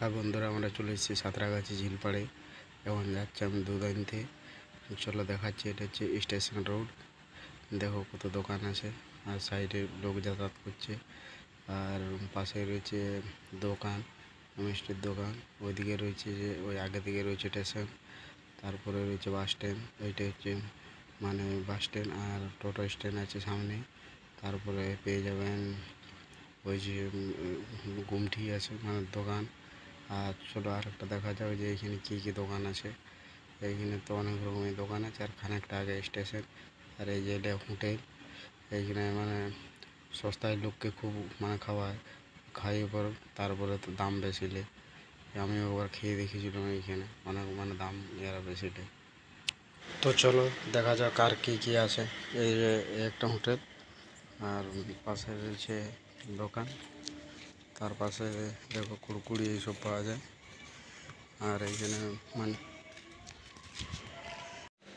হ্যাঁ বন্ধুরা, আমরা চলে এসেছি সাঁতরাগাছি ঝিলপাড়ে। এখন যাচ্ছি আমি দুধ আনতে। চলো দেখাচ্ছি, এটা হচ্ছে স্টেশন রোড। দেখো কত দোকান আছে, আর সাইডে লোক যাতায়াত করছে, আর পাশে রয়েছে দোকান, মিষ্টির দোকান। ওইদিকে রয়েছে যে ওই আগে দিকে রয়েছে স্টেশন, তারপরে রয়েছে বাস স্ট্যান্ড। ওইটা হচ্ছে মানে বাস স্ট্যান্ড, আর টোটো স্ট্যান্ড আছে সামনে। তারপরে পেয়ে যাবেন ওই যে গুমটি আছে মানে দোকান। আর চলো আর একটা দেখা যাবে যে এখানে কী কী দোকান আছে। এইখানে তো অনেক রকমের দোকান আছে, আর খানিকটা আগে স্টেশন। আর এই যে এটা হোটেল। এইখানে মানে সস্তায় লোককে খুব মানে খাইয়ে পর তারপরে তো দাম বেশি নেয়। আমি একবার খেয়ে দেখেছিলাম, এইখানে অনেক মানে দাম এরা বেশি নেয়। তো চলো দেখা যাক আর কী কী আছে। এই যে একটা হোটেল, আর পাশে রয়েছে দোকান। তার পাশে দেখো কুড়কুড়ি এইসব পাওয়া যায়। আর এইখানে মানে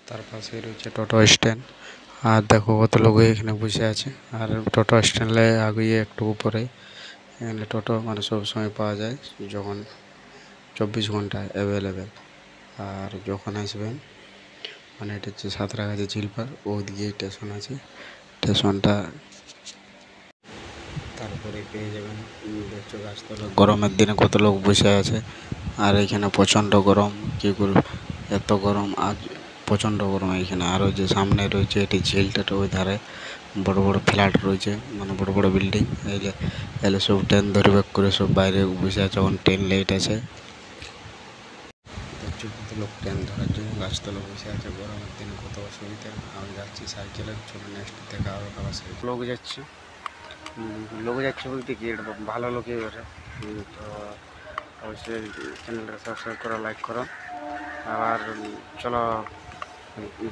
তার পাশে রয়েছে টোটো স্ট্যান্ড। আর দেখো কত লোক এখানে বসে আছে। আর টোটো স্ট্যান্ডে আগিয়ে একটু উপরে এখানে টোটো মানে সব সময় পাওয়া যায়, যখন 24 ঘন্টা অ্যাভেলেবেল। আর যখন আসবেন মানে এটা হচ্ছে সাঁতরাগাছি ঝিলপাড়, ওইদিকে স্টেশন আছে, স্টেশনটা তারপরে পেয়ে যাবেন। দেখছো গাছতলা, গরমের দিনে কত লোক বসে আছে। আর এখানে প্রচণ্ড গরম, কী করব, এত গরম আজ, প্রচণ্ড গরম এখানে। আরও যে সামনে রয়েছে এটি ঝিলটা, ওই ধারে বড় বড় ফ্ল্যাট রয়েছে, মানে বড় বড় বিল্ডিং। এলে সব ট্রেন ধরবে করে সব বাইরে বসে আছে, যখন ট্রেন লেট আছে। দেখছো কত লোক ট্রেন ধরার জন্য গাছতলা বসে আছে। গরমের দিনে কত অসুবিধা। আমি যাচ্ছি সাইকেলে, চলো নেক্সট থেকে আরও আবার লোক যাচ্ছে। বলতে কি, এটা ভালো লোকই ওঠে। তো অবশ্যই চ্যানেলটা সাবস্ক্রাইব করো, লাইক করো। আবার চলো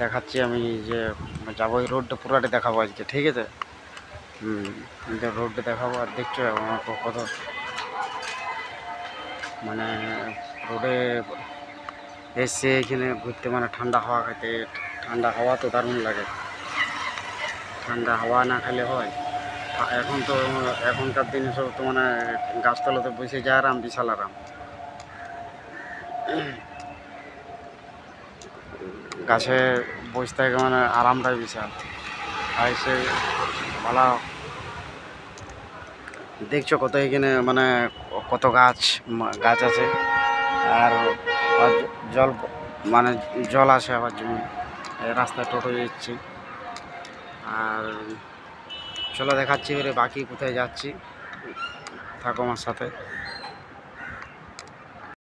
দেখাচ্ছি আমি যে যাবো, ওই রোডটা পুরাটা দেখাবো আজকে, ঠিক আছে? রোডটা দেখাবো। আর দেখছো আমার কত মানে রোডে এসে এখানে ঘুরতে, মানে ঠান্ডা হাওয়া খাইতে। ঠান্ডা হাওয়া তো দারুণ লাগে, ঠান্ডা হাওয়া না খেলে হয়? এখন তো এখনকার দিনে সব তো মানে গাছতলাতে বসে যায় আরাম, বিশাল আরাম। গাছে বসে থাকে মানে আরামটাই বিশাল। আর সে ভালো দেখছো কত এখানে মানে কত গাছ আছে। আর জল মানে জল আছে আবার জমি, রাস্তায় টোটো যাচ্ছে। আর চলো দেখাচ্ছি এবারে বাকি কোথায় যাচ্ছি, থাকো আমার সাথে।